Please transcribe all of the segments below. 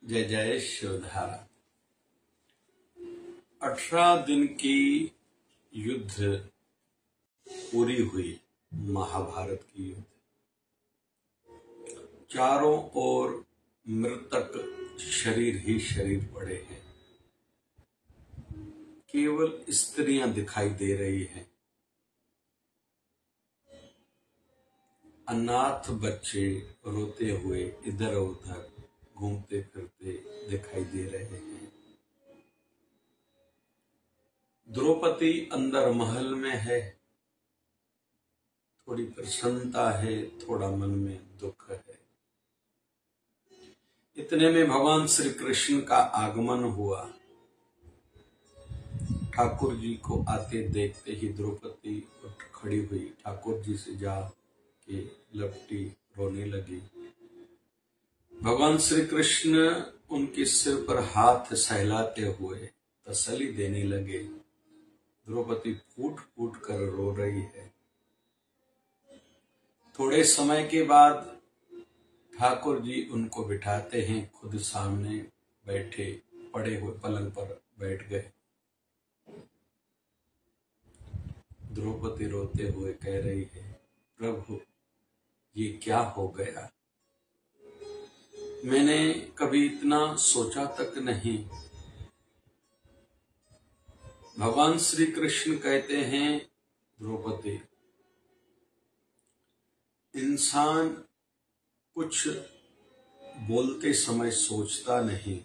जय जय शिवधारा। 18 दिन की युद्ध पूरी हुई, महाभारत की युद्ध। चारों ओर मृतक शरीर ही शरीर पड़े हैं, केवल स्त्रियां दिखाई दे रही हैं। अनाथ बच्चे रोते हुए इधर उधर घूमते फिरते दिखाई दे रहे हैं। द्रौपदी अंदर महल में है, थोड़ी प्रसन्नता है, थोड़ा मन में दुख है। इतने में भगवान श्री कृष्ण का आगमन हुआ। ठाकुर जी को आते देखते ही द्रौपदी उठ खड़ी हुई, ठाकुर जी से जा के लपटी रोने लगी। भगवान श्री कृष्ण उनके सिर पर हाथ सहलाते हुए तसल्ली देने लगे। द्रौपदी फूट फूट कर रो रही है। थोड़े समय के बाद ठाकुर जी उनको बिठाते हैं, खुद सामने बैठे पड़े हुए पलंग पर बैठ गए। द्रौपदी रोते हुए कह रही है, प्रभु ये क्या हो गया? मैंने कभी इतना सोचा तक नहीं। भगवान श्री कृष्ण कहते हैं, द्रौपदी इंसान कुछ बोलते समय सोचता नहीं,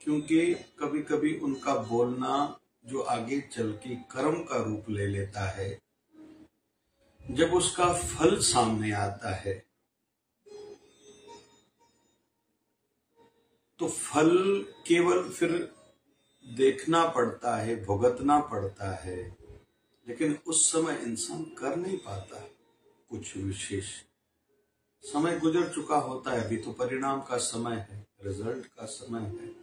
क्योंकि कभी कभी उनका बोलना जो आगे चल के कर्म का रूप ले लेता है, जब उसका फल सामने आता है तो फल केवल फिर देखना पड़ता है, भुगतना पड़ता है, लेकिन उस समय इंसान कर नहीं पाता कुछ विशेष। समय गुजर चुका होता है, अभी तो परिणाम का समय है, रिजल्ट का समय है।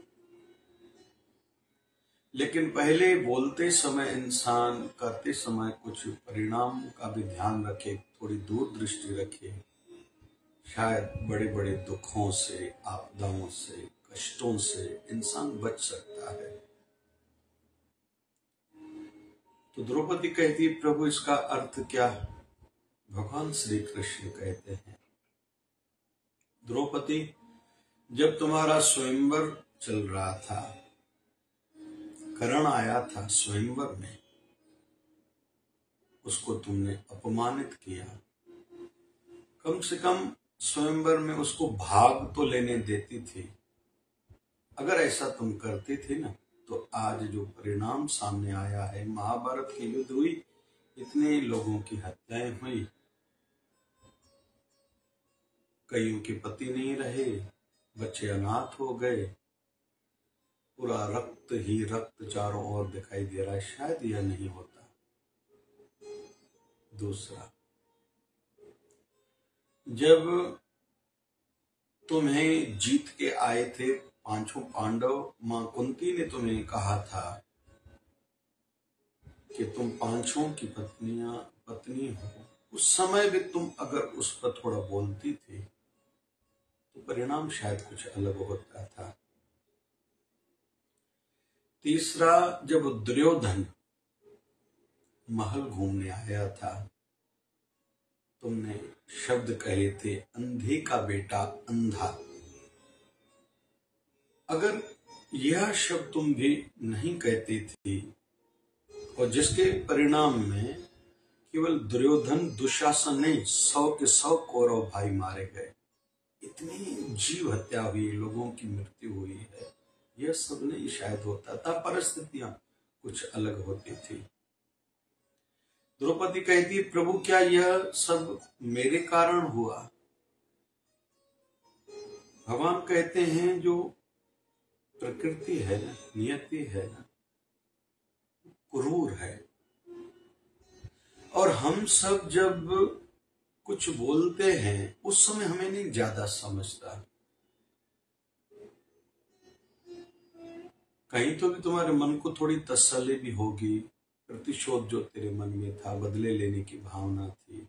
लेकिन पहले बोलते समय इंसान करते समय कुछ परिणाम का भी ध्यान रखे, थोड़ी दूरदृष्टि रखे, शायद बड़े बड़े दुखों से, आपदाओं से, कष्टों से इंसान बच सकता है। तो द्रौपदी कहती है, प्रभु इसका अर्थ क्या? भगवान श्री कृष्ण कहते हैं, द्रौपदी जब तुम्हारा स्वयंवर चल रहा था, कर्ण आया था स्वयंवर में, उसको तुमने अपमानित किया। कम से कम स्वयंवर में उसको भाग तो लेने देती थी। अगर ऐसा तुम करते थे ना, तो आज जो परिणाम सामने आया है, महाभारत की युद्ध हुई, इतने लोगों की हत्याएं हुई, कईयों के पति नहीं रहे, बच्चे अनाथ हो गए, पूरा रक्त ही रक्त चारों ओर दिखाई दे रहा है। शायद यह नहीं होता। दूसरा, जब तुम्हें जीत के आए थे पांचों पांडव, मां कुंती ने तुम्हें कहा था कि तुम पांचों की पत्नी हो, उस समय भी तुम अगर उस पर थोड़ा बोलती थी तो परिणाम शायद कुछ अलग होता था। तीसरा, जब दुर्योधन महल घूमने आया था, तुमने शब्द कहे थे, अंधे का बेटा अंधा। अगर यह शब्द तुम भी नहीं कहती थी, और जिसके परिणाम में केवल दुर्योधन दुशासन नहीं, 100 के 100 कौरव भाई मारे गए, इतनी जीव हत्या हुई, लोगों की मृत्यु हुई है, यह सब नहीं शायद होता था। परिस्थितियां कुछ अलग होती थी। द्रौपदी कहती, प्रभु क्या यह सब मेरे कारण हुआ? भगवान कहते हैं, जो प्रकृति है ना, नियति है ना, क्रूर है, और हम सब जब कुछ बोलते हैं उस समय हमें नहीं ज्यादा समझता। कहीं तो भी तुम्हारे मन को थोड़ी तसल्ली भी होगी, प्रतिशोध जो तेरे मन में था, बदले लेने की भावना थी,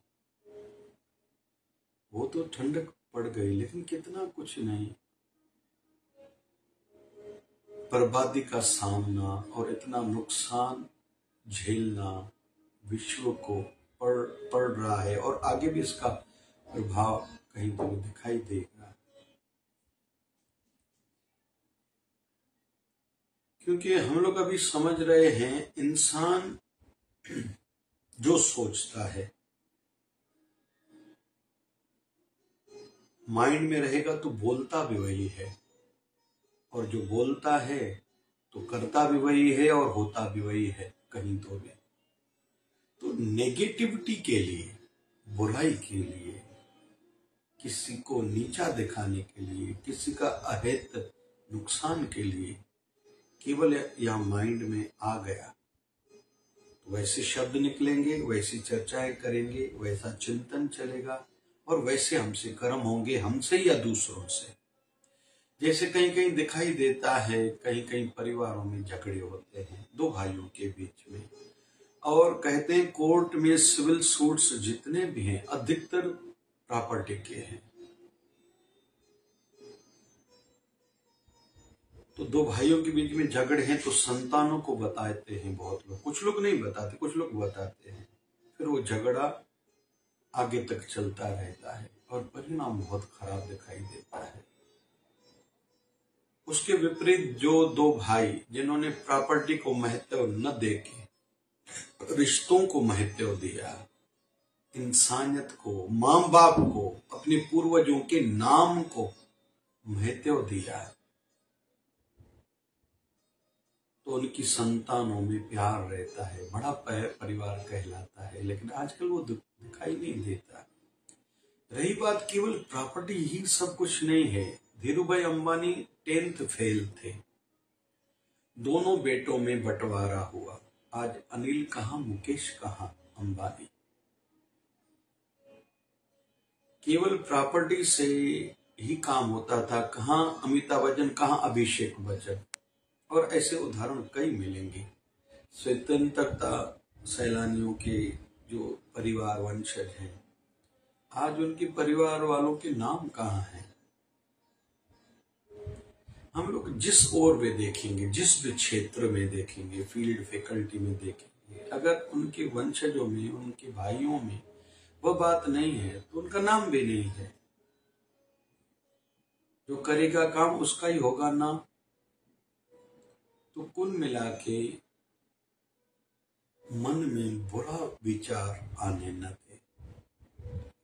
वो तो ठंडक पड़ गई, लेकिन कितना कुछ नहीं। बर्बादी का सामना और इतना नुकसान झेलना विश्व को पड़ रहा है, और आगे भी इसका प्रभाव कहीं तो दिखाई देगा, क्योंकि हम लोग अभी समझ रहे हैं इंसान जो सोचता है माइंड में रहेगा तो बोलता भी वही है, और जो बोलता है तो करता भी वही है और होता भी वही है कहीं तो भी। तो नेगेटिविटी के लिए, बुराई के लिए, किसी को नीचा दिखाने के लिए, किसी का अहित नुकसान के लिए केवल या माइंड में आ गया तो वैसे शब्द निकलेंगे, वैसी चर्चाएं करेंगे, वैसा चिंतन चलेगा, और वैसे हमसे कर्म होंगे, हमसे या दूसरों से। जैसे कहीं कहीं दिखाई देता है, कहीं कहीं परिवारों में झगड़े होते हैं दो भाइयों के बीच में, और कहते हैं कोर्ट में सिविल सूट्स जितने भी हैं अधिकतर प्रॉपर्टी के हैं। तो दो भाइयों के बीच में झगड़े हैं तो संतानों को बताते हैं बहुत लोग, कुछ लोग नहीं बताते, कुछ लोग बताते हैं, फिर वो झगड़ा आगे तक चलता रहता है और परिणाम बहुत खराब दिखाई देता है। उसके विपरीत जो दो भाई जिन्होंने प्रॉपर्टी को महत्व न देके रिश्तों को महत्व दिया, इंसानियत को, मां बाप को, अपने पूर्वजों के नाम को महत्व दिया, तो उनकी संतानों में प्यार रहता है, बड़ा परिवार कहलाता है। लेकिन आजकल वो दिखाई नहीं देता। रही बात केवल प्रॉपर्टी ही सब कुछ नहीं है। धीरू भाई अंबानी 10th फेल थे, दोनों बेटों में बंटवारा हुआ। आज अनिल कहां, मुकेश कहां, अंबानी। केवल प्रॉपर्टी से ही काम होता था। कहां अमिताभ बच्चन, कहां अभिषेक बच्चन, और ऐसे उदाहरण कई मिलेंगे। स्वतंत्रता सैलानियों के जो परिवार वंशज हैं, आज उनके परिवार वालों के नाम कहां हैं। हम लोग जिस ओर वे देखेंगे, जिस भी क्षेत्र में देखेंगे, फील्ड फैकल्टी में देखेंगे, अगर उनके वंशजों में, उनके भाइयों में वह बात नहीं है तो उनका नाम भी नहीं है। जो करेगा काम उसका ही होगा नाम। तो कुल मिला के मन में बुरा विचार आने न दे,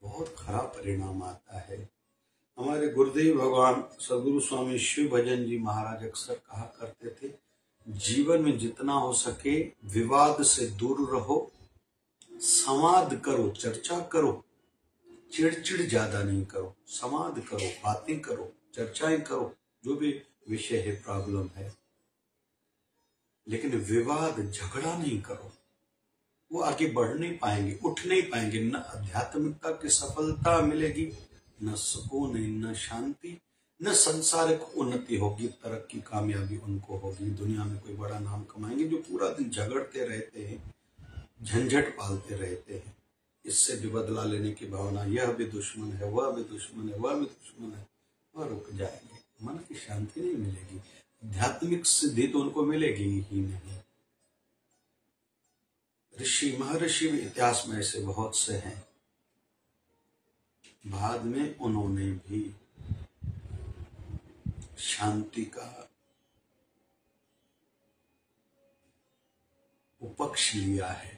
बहुत खराब परिणाम आता है। हमारे गुरुदेव भगवान सदगुरु स्वामी शिव भजन जी महाराज अक्सर कहा करते थे, जीवन में जितना हो सके विवाद से दूर रहो, संवाद करो, चर्चा करो, चिड़चिड़ ज्यादा नहीं करो, संवाद करो, बातें करो, चर्चाएं करो, जो भी विषय है, प्रॉब्लम है, लेकिन विवाद झगड़ा नहीं करो। वो आगे बढ़ नहीं पाएंगे, उठ नहीं पाएंगे, न आध्यात्मिकता की सफलता मिलेगी, न सुकून, न शांति, न सांसारिक उन्नति होगी, तरक्की कामयाबी उनको होगी, दुनिया में कोई बड़ा नाम कमाएंगे। जो पूरा दिन झगड़ते रहते हैं, झंझट पालते रहते हैं, इससे भी बदला लेने की भावना, यह भी दुश्मन है, वह भी दुश्मन है, वह भी दुश्मन है, और रुक जाएंगे। मन की शांति नहीं मिलेगी, आध्यात्मिक सिद्धि तो उनको मिलेगी ही नहीं। ऋषि महर्षि भी इतिहास में ऐसे बहुत से हैं, बाद में उन्होंने भी शांति का उपक्ष लिया है।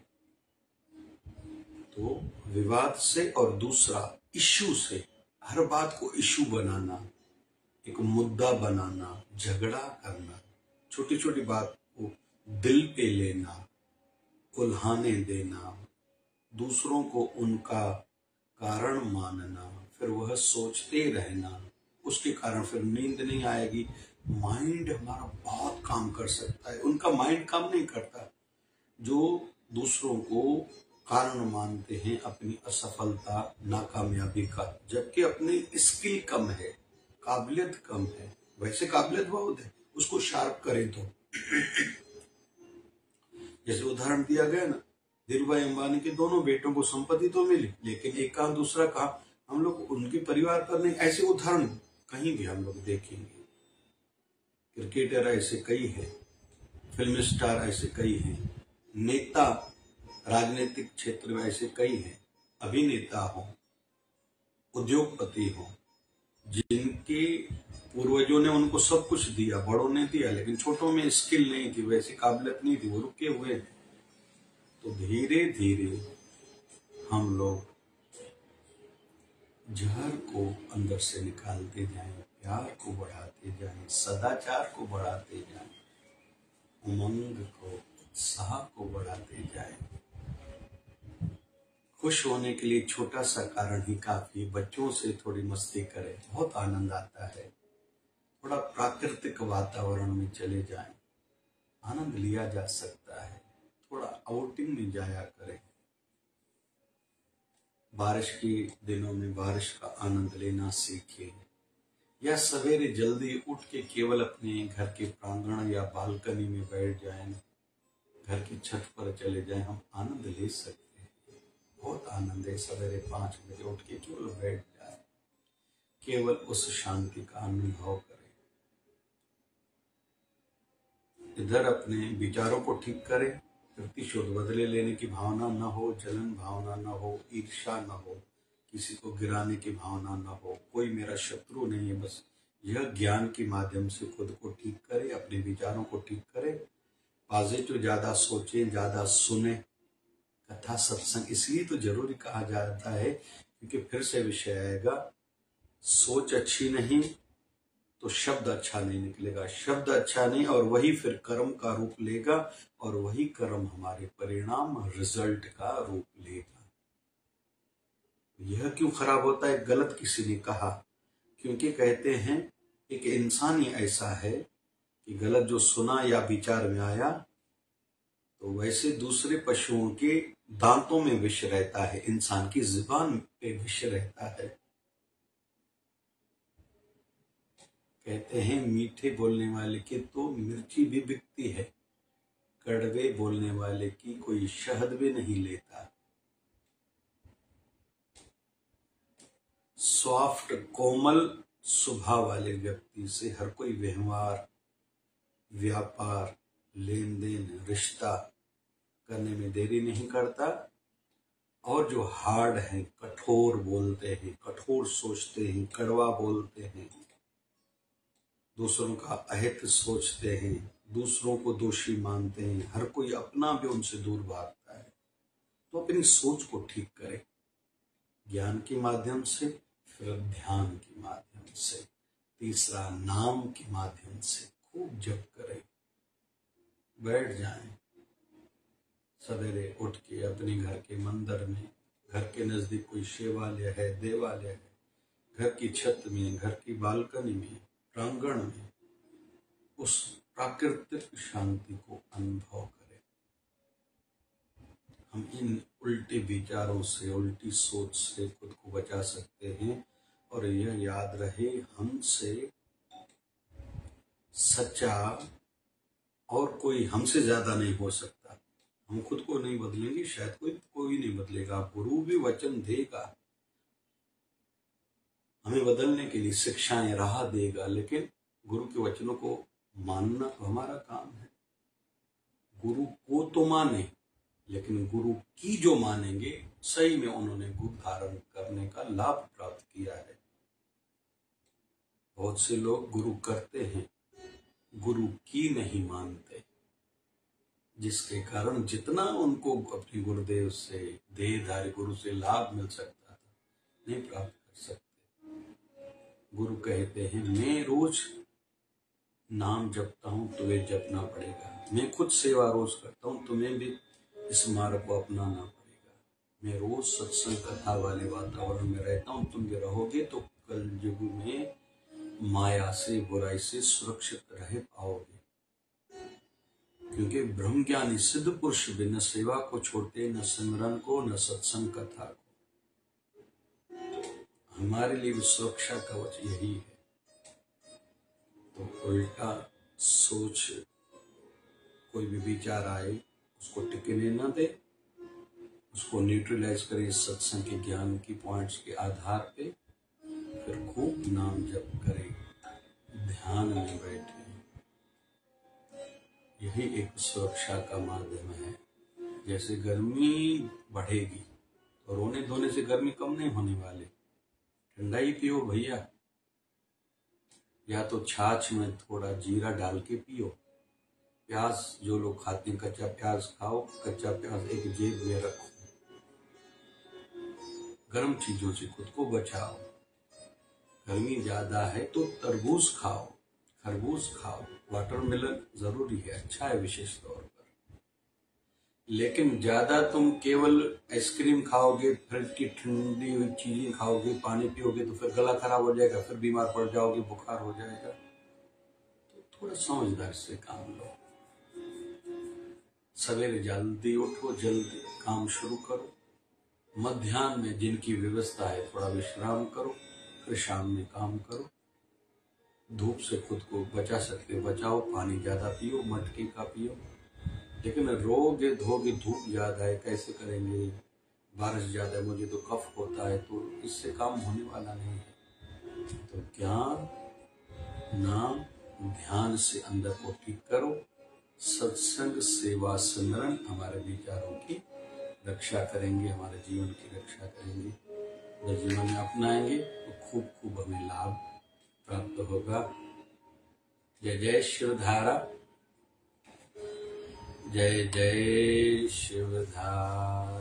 तो विवाद से और दूसरा इश्यू से, हर बात को इश्यू बनाना, एक मुद्दा बनाना, झगड़ा करना, छोटी छोटी बात को दिल पे लेना, उल्हाने देना, दूसरों को उनका कारण मानना, फिर वह सोचते रहना, उसके कारण फिर नींद नहीं आएगी। माइंड हमारा बहुत काम कर सकता है, उनका माइंड काम नहीं करता जो दूसरों को कारण मानते हैं अपनी असफलता, नाकामयाबी का, जबकि अपनी स्किल कम है, काबिलियत कम है। वैसे काबिलियत बहुत है, उसको शार्प करें तो। जैसे उदाहरण दिया गया ना, धीरूभाई अंबानी के दोनों बेटों को संपत्ति तो मिली, लेकिन एक का दूसरा का हम लोग उनके परिवार पर नहीं। ऐसे उदाहरण कहीं भी हम लोग देखेंगे। क्रिकेटर ऐसे कई हैं, फिल्म स्टार ऐसे कई हैं, नेता राजनीतिक क्षेत्र में ऐसे कई हैं, अभिनेता हो, उद्योगपति हो, जिनके पूर्वजों ने उनको सब कुछ दिया, बड़ों ने दिया, लेकिन छोटों में स्किल नहीं थी, वैसी काबिलियत नहीं थी, वो रुके हुए थे। तो धीरे धीरे हम लोग जहर को अंदर से निकालते जाएं, प्यार को बढ़ाते जाएं, सदाचार को बढ़ाते जाएं, उमंग को, उत्साह को बढ़ाते जाएं। खुश होने के लिए छोटा सा कारण ही काफी। बच्चों से थोड़ी मस्ती करें, बहुत आनंद आता है। थोड़ा प्राकृतिक वातावरण में चले जाएं, आनंद लिया जा सकता है। थोड़ा आउटिंग में जाया करें। बारिश के दिनों में बारिश का आनंद लेना सीखें, या सवेरे जल्दी उठ के केवल अपने घर के प्रांगण या बालकनी में बैठ जाएं, घर की छत पर चले जाएं, हम आनंद ले सकते हैं। बहुत आनंद है सवेरे 5 बजे उठ के केवल बैठ जाए, केवल उस शांति का अनुभव करें। इधर अपने विचारों को ठीक करें, प्रतिशोध बदले लेने की भावना न हो, जलन भावना न हो, ईर्ष्या न हो, किसी को गिराने की भावना न हो, कोई मेरा शत्रु नहीं है। बस यह ज्ञान के माध्यम से खुद को ठीक करें, अपने विचारों को ठीक करें। पॉजिटिव ज्यादा सोचें, ज्यादा सुने। कथा सत्संग इसलिए तो जरूरी कहा जाता है क्योंकि फिर से विषय आएगा, सोच अच्छी नहीं तो शब्द अच्छा नहीं निकलेगा, शब्द अच्छा नहीं और वही फिर कर्म का रूप लेगा, और वही कर्म हमारे परिणाम रिजल्ट का रूप लेगा। यह क्यों खराब होता है? गलत किसी ने कहा, क्योंकि कहते हैं एक इंसान ही ऐसा है कि गलत जो सुना या विचार में आया, तो वैसे दूसरे पशुओं के दांतों में विष रहता है, इंसान की जुबान पे विष रहता है। कहते हैं मीठे बोलने वाले की तो मिर्ची भी बिकती है, कड़वे बोलने वाले की कोई शहद भी नहीं लेता। सॉफ्ट कोमल स्वभाव वाले व्यक्ति से हर कोई व्यवहार, व्यापार, लेन देन, रिश्ता करने में देरी नहीं करता। और जो हार्ड हैं, कठोर बोलते हैं, कठोर सोचते हैं, कड़वा बोलते हैं, दूसरों का अहित सोचते हैं, दूसरों को दोषी मानते हैं, हर कोई अपना भी उनसे दूर भागता है। तो अपनी सोच को ठीक करें, ज्ञान के माध्यम से, फिर ध्यान के माध्यम से, तीसरा नाम के माध्यम से खूब जप करें। बैठ जाएं सवेरे उठ के अपने घर के मंदिर में, घर के नजदीक कोई शिवालय है, देवालय है, घर की छत में, घर की बालकनी में, प्रांगण में, उस प्राकृतिक शांति को अनुभव करें। हम इन उल्टे विचारों से, उल्टी सोच से खुद को बचा सकते हैं। और यह याद रहे, हमसे सच्चा और कोई हमसे ज्यादा नहीं हो सकता। हम खुद को नहीं बदलेंगे, शायद कोई नहीं बदलेगा। गुरु भी वचन देगा, हमें बदलने के लिए शिक्षाएं, राह देगा, लेकिन गुरु के वचनों को मानना तो हमारा काम है। गुरु को तो माने, लेकिन गुरु की जो मानेंगे, सही में उन्होंने गुरु धारण करने का लाभ प्राप्त किया है। बहुत से लोग गुरु करते हैं, गुरु की नहीं मानते, जिसके कारण जितना उनको अपने गुरुदेव से, देहधारी गुरु से लाभ मिल सकता था, नहीं प्राप्त कर सकते। गुरु कहते हैं मैं रोज नाम जपता हूं, तुम्हें जपना पड़ेगा। मैं खुद सेवा रोज करता हूं, तुम्हें भी इस मार्ग को अपनाना पड़ेगा। मैं रोज सत्संग कथा वाले वातावरण में रहता हूं, तुम भी रहोगे तो कल युग में माया से, बुराई से सुरक्षित रह पाओगे। क्योंकि ब्रह्म ज्ञानी सिद्ध पुरुष भी न सेवा को छोड़ते, न सिमरन को, न सत्संग कथा को। हमारे लिए भी सुरक्षा कवच यही है। तो उल्टा सोच, कोई भी विचार आए उसको टिकने न दे, उसको न्यूट्रलाइज करें सत्संग के ज्ञान की पॉइंट्स के आधार पे। फिर खूब नाम जप करें, ध्यान में बैठे, यही एक सुरक्षा का माध्यम है। जैसे गर्मी बढ़ेगी तो रोने धोने से गर्मी कम नहीं होने वाली, ठंडा ही पियो भैया, या तो छाछ में थोड़ा जीरा डाल के पियो। प्याज जो लोग खाते हैं कच्चा प्याज खाओ, कच्चा प्याज एक जेब में रखो। गर्म चीजों से खुद को बचाओ। गर्मी ज्यादा है तो तरबूज खाओ, खरबूज खाओ, वाटरमेलन जरूरी है, अच्छा है विशेष तौर पर। लेकिन ज्यादा तुम केवल आइसक्रीम खाओगे, फ्रिज की ठंडी हुई चीजें खाओगे, पानी पियोगे तो फिर गला खराब हो जाएगा, फिर बीमार पड़ जाओगे, बुखार हो जाएगा। तो थोड़ा समझदार से काम लो। सवेरे जल्दी उठो, जल्दी काम शुरू करो। मध्याह्न में जिनकी व्यवस्था है थोड़ा विश्राम करो, फिर शाम में काम करो। धूप से खुद को बचा सकते बचाओ, पानी ज्यादा पियो, मटकी का पियो। लेकिन रोगे धोगे, धूप ज्यादा है कैसे करेंगे, बारिश ज्यादा है, मुझे तो कफ होता है, तो इससे काम होने वाला नहीं है। तो ज्ञान, नाम, ध्यान से अंदर को ठीक करो। सत्संग, सेवा, सिमरन हमारे विचारों की रक्षा करेंगे, हमारे जीवन की रक्षा करेंगे। अगर जीवन में अपनाएंगे तो खूब खूब हमें लाभ प्राप्त होगा। जय जय शिवधारा, जय जय शिवधारा।